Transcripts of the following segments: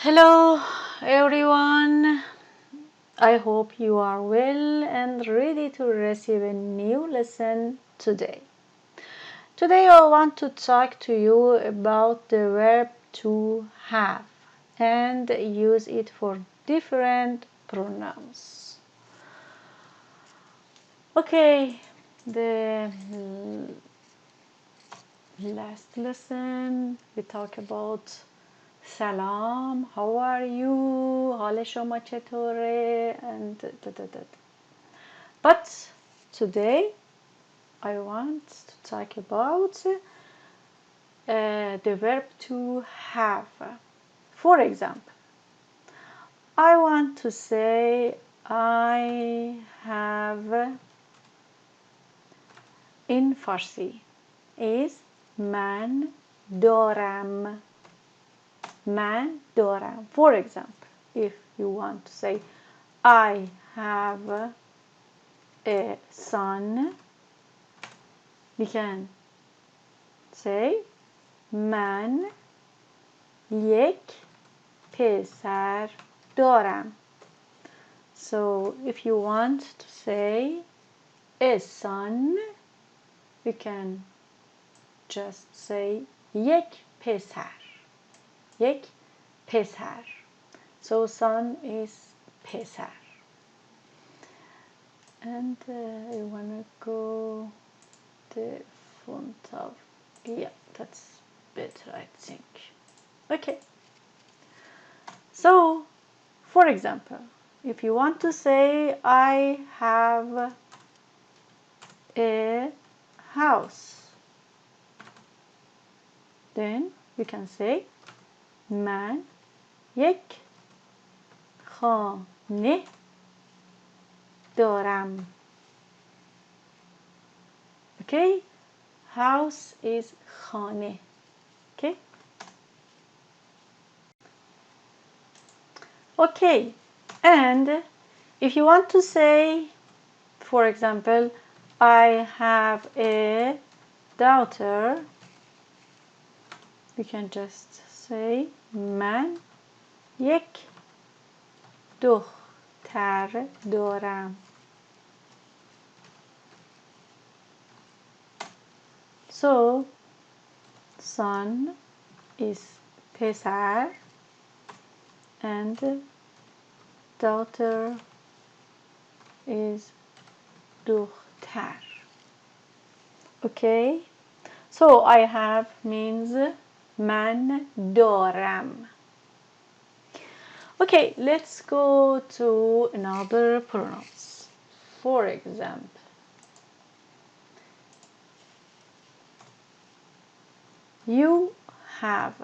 Hello everyone, I hope you are well and ready to receive a new lesson today. Today I want to talk to you about the verb to have and use it for different pronouns. Okay, the last lesson we talked about سلام how are you حال شما چطوره and but today I want to talk about the verb to have. For example, I want to say I have in Farsi is من دارم. من دارم. For example, if you want to say I have a son, we can say من یک پسر دارم. So if you want to say a son, we can just say یک پسر. یک پسر. So son is پسر. And I wanna go the font of, yeah, that's better I think. Okay. So, for example, if you want to say I have a house, then we can say من یک خانه دارم. Okay, house is خانه. Okay. Okay, and if you want to say, for example, I have a daughter, we can just say من یک دختر دارم. So, son is پسر and daughter is دختر. Okay, so I have means من دارم. Okay, let's go to another pronouns. For example, you have.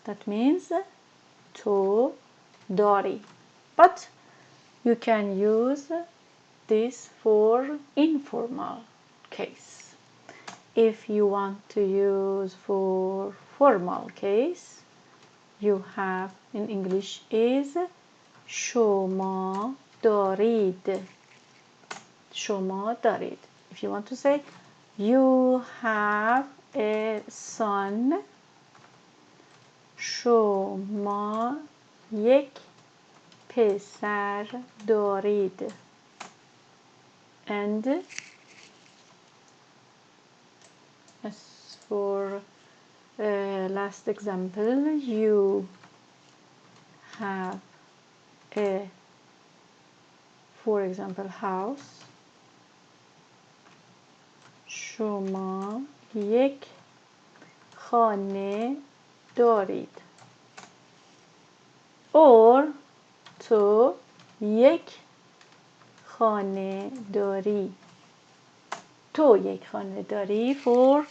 That means تو داری. But you can use this for informal case. If you want to use for formal case, you have in English is شما دارید. شما دارید. If you want to say you have a son, شما یک پسر دارید. And as for last example, you have a, for example, house. شما یک خانه دارید. Or تو یک خانه داری. تو یک خانه داری for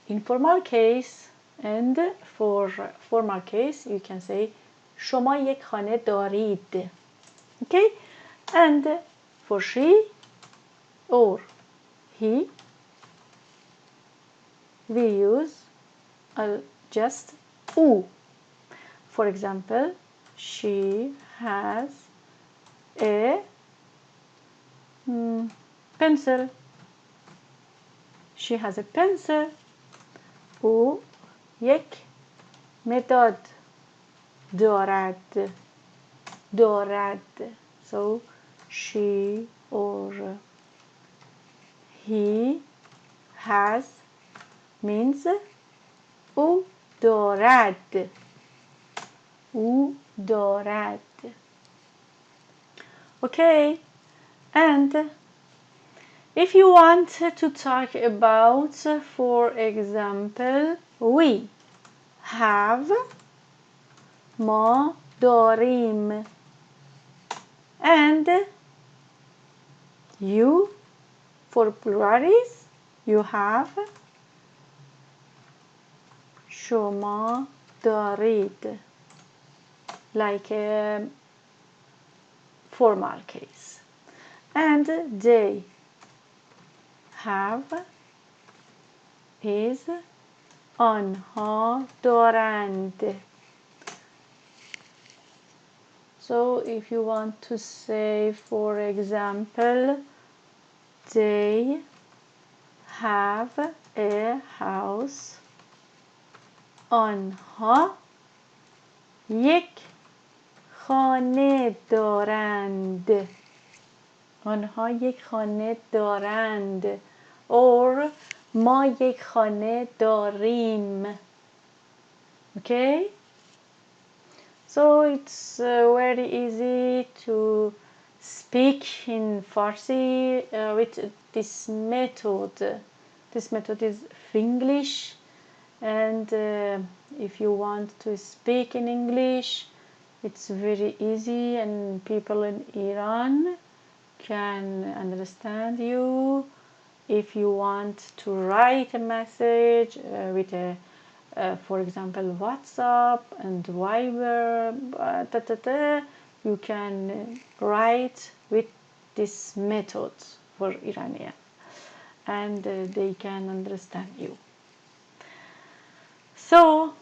informal case, and for formal case you can say شما یک خانه دارید. Okay, and for she or he we use just او. For example, she has a pencil. She has a pencil. او یک مداد دارد دارد. So she or he has means او دارد او دارد. Okay, and if you want to talk about, for example, we have ما داریم and you, for pluralis, you have شما دارید, like a formal case, and they have is آنها دارند. So if you want to say, for example, they have a house, آنها یک خانه دارند. آنها یک خانه دارند. or ما یک خانه داریم. Okay? So it's very easy to speak in Farsi with this method. This method is Finglish, and if you want to speak in English, it's very easy, and people in Iran can understand you. If you want to write a message with a for example, WhatsApp and Viber, you can write with this method for Iranian, and they can understand you. So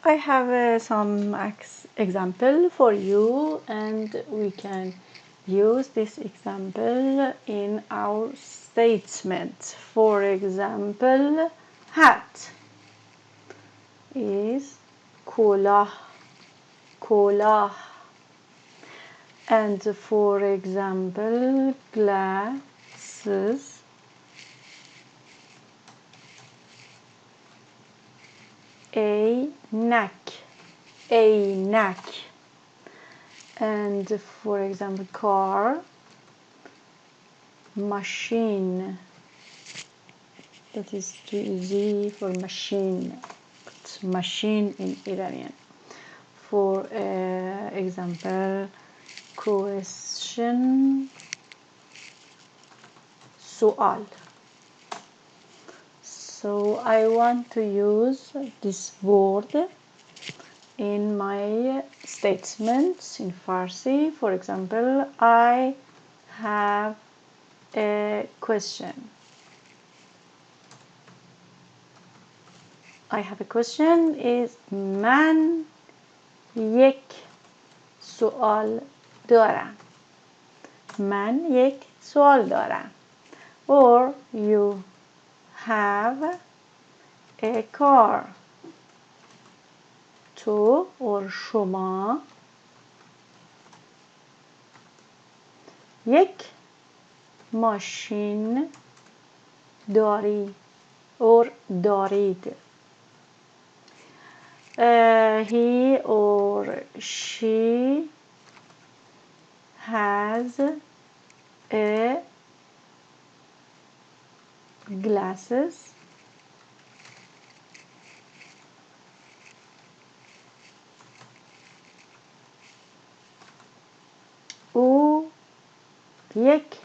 I have some example for you, and we can use this example in our statement. For example, hat is کلاه کلاه, and for example, glasses عینک عینک, and for example, car machine. That is too easy for machine, but machine in Iranian. For example, question سؤال. So I want to use this word in my statements in Farsi. For example, I have a question. I have a question is من یک سوال دارم. من یک سوال دارم. Or you have a car. تو or شما یک ماشین داری or دارید. He or she has a glasses او یک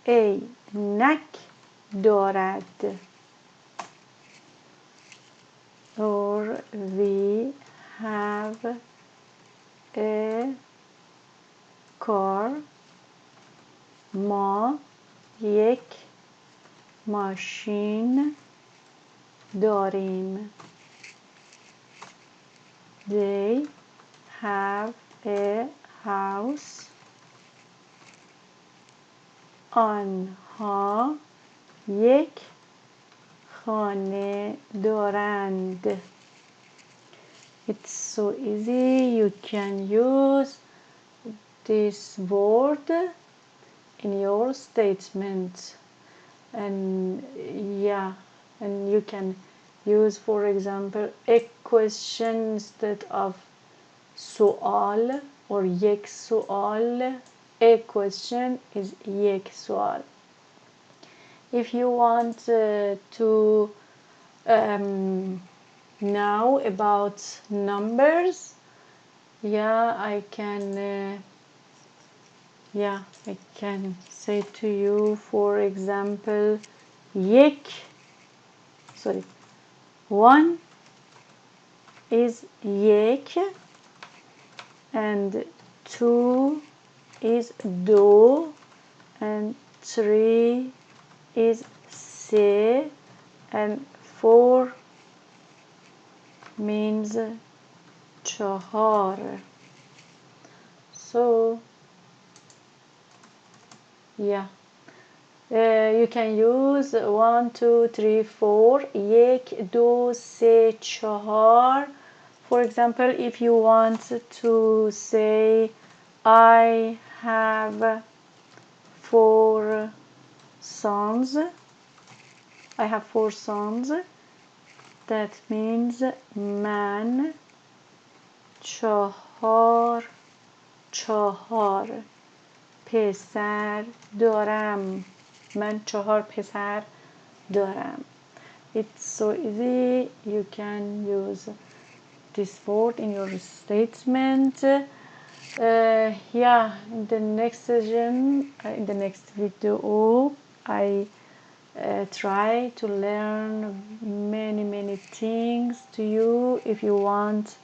عینک دارد. Or we have a car. ما یک ماشین داریم. They have a house. آنها یک خانه دارند. It's so easy. You can use this word in your statement, and yeah, and you can use, for example, a question instead of سؤال or یک سؤال. A question is یک سؤال. If you want to know about numbers, I can say to you, for example, one is یک, and two is دو, and three is سه, and four means چهار. So you can use 1 2 3 4 1 2 3 4. For example, if you want to say I have 4 sons, that means من چهار پسر دارم. من 4 پسر دارم. It's so easy. You can use this word in your statement. In the next session, in the next video, I try to learn many things to you. If you want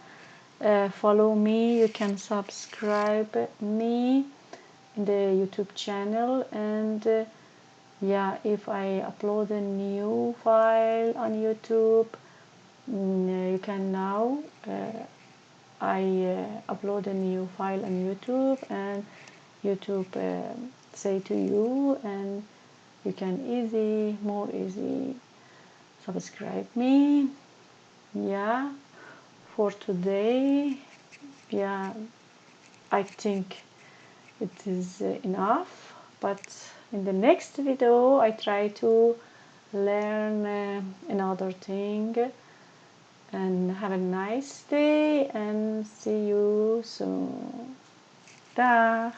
follow me, you can subscribe me in the YouTube channel, and if I upload a new file on YouTube, you can now I upload a new file on YouTube, and YouTube say to you, and you can more easy subscribe me. For today, I think it is enough, but in the next video I try to learn another thing. And have a nice day, and see you soon. Dag.